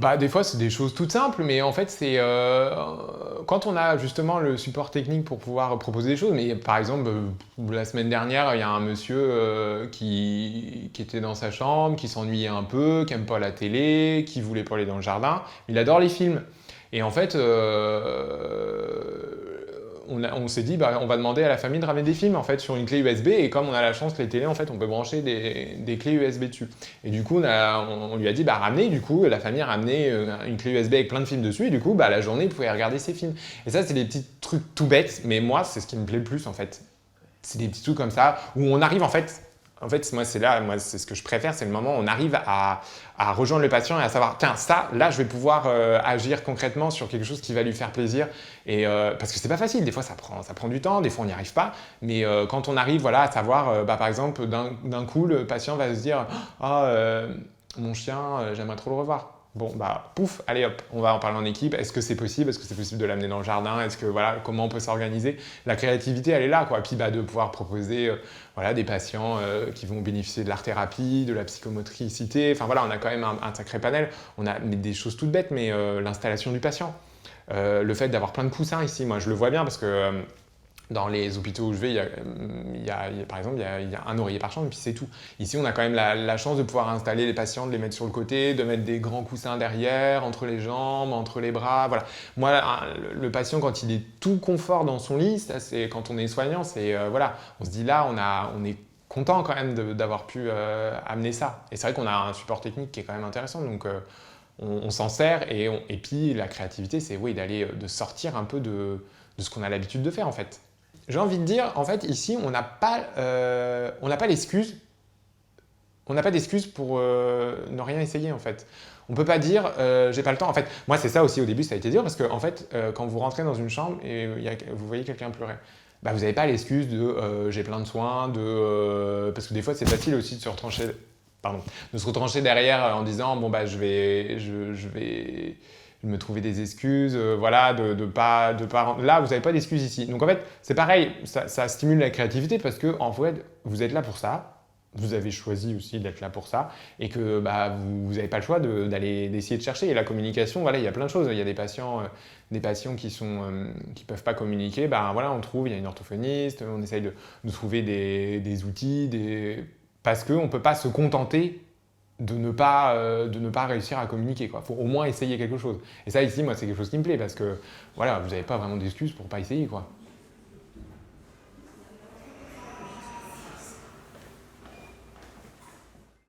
Bah, des fois, c'est des choses toutes simples, mais en fait, c'est quand on a justement le support technique pour pouvoir proposer des choses. Mais par exemple, la semaine dernière, il y a un monsieur qui était dans sa chambre, qui s'ennuyait un peu, qui aime pas la télé, qui voulait pas aller dans le jardin. Il adore les films. Et en fait, on s'est dit, bah, on va demander à la famille de ramener des films en fait sur une clé USB. Et comme on a la chance, les télés, en fait, on peut brancher des clés USB dessus. Et du coup, on lui a dit, bah, ramenez. Du coup, la famille a ramené une clé USB avec plein de films dessus. Et du coup, bah, la journée, ils pouvaient regarder ces films. Et ça, c'est des petits trucs tout bêtes. Mais moi, c'est ce qui me plaît le plus en fait. C'est des petits trucs comme ça où on arrive en fait. En fait, moi, c'est ce que je préfère, c'est le moment où on arrive à rejoindre le patient et à savoir, tiens, ça, là, je vais pouvoir agir concrètement sur quelque chose qui va lui faire plaisir. Et parce que c'est pas facile, des fois, ça prend du temps, des fois, on n'y arrive pas. Mais quand on arrive, voilà, à savoir, bah, par exemple, d'un coup, le patient va se dire, ah, mon chien, j'aimerais trop le revoir. Bon, bah, pouf, allez hop, on va en parler en équipe. Est-ce que c'est possible? Est-ce que c'est possible de l'amener dans le jardin? Est-ce que, voilà, comment on peut s'organiser? La créativité, elle est là, quoi. Puis, bah, de pouvoir proposer, voilà, des patients qui vont bénéficier de l'art-thérapie, de la psychomotricité. Enfin, voilà, on a quand même un sacré panel. On a des choses toutes bêtes, mais l'installation du patient. Le fait d'avoir plein de coussins ici, moi, je le vois bien parce que dans les hôpitaux où je vais, par exemple, il y a un oreiller par chambre et puis c'est tout. Ici, on a quand même la chance de pouvoir installer les patients, de les mettre sur le côté, de mettre des grands coussins derrière, entre les jambes, entre les bras. Voilà. Moi, le patient, quand il est tout confort dans son lit, ça, c'est, quand on est soignant, c'est voilà, on se dit là, on est content quand même d'avoir pu amener ça. Et c'est vrai qu'on a un support technique qui est quand même intéressant, donc on s'en sert. Et puis la créativité, c'est oui, de sortir un peu de ce qu'on a l'habitude de faire en fait. J'ai envie de dire, en fait, ici, on n'a pas l'excuse. On n'a pas d'excuse pour ne rien essayer, en fait. On peut pas dire, j'ai pas le temps. En fait, moi, c'est ça aussi au début, ça a été dur parce que, en fait, quand vous rentrez dans une chambre et vous voyez quelqu'un pleurer, bah, vous n'avez pas l'excuse de j'ai plein de soins, parce que des fois, c'est facile aussi de se retrancher. Pardon, de se retrancher derrière en disant bon bah je vais me trouver des excuses, voilà, de pas là vous n'avez pas d'excuses ici. Donc en fait c'est pareil, ça stimule la créativité parce que en fait vous êtes là pour ça, vous avez choisi aussi d'être là pour ça et que bah, vous n'avez pas le choix d'essayer de chercher. Et la communication, voilà, il y a plein de choses. Il y a des patients qui peuvent pas communiquer, bah voilà, on trouve, il y a une orthophoniste, on essaye de trouver des outils, parce qu'on ne peut pas se contenter de ne pas réussir à communiquer. Il faut au moins essayer quelque chose. Et ça, ici, moi, c'est quelque chose qui me plaît parce que voilà, vous n'avez pas vraiment d'excuses pour ne pas essayer. Quoi.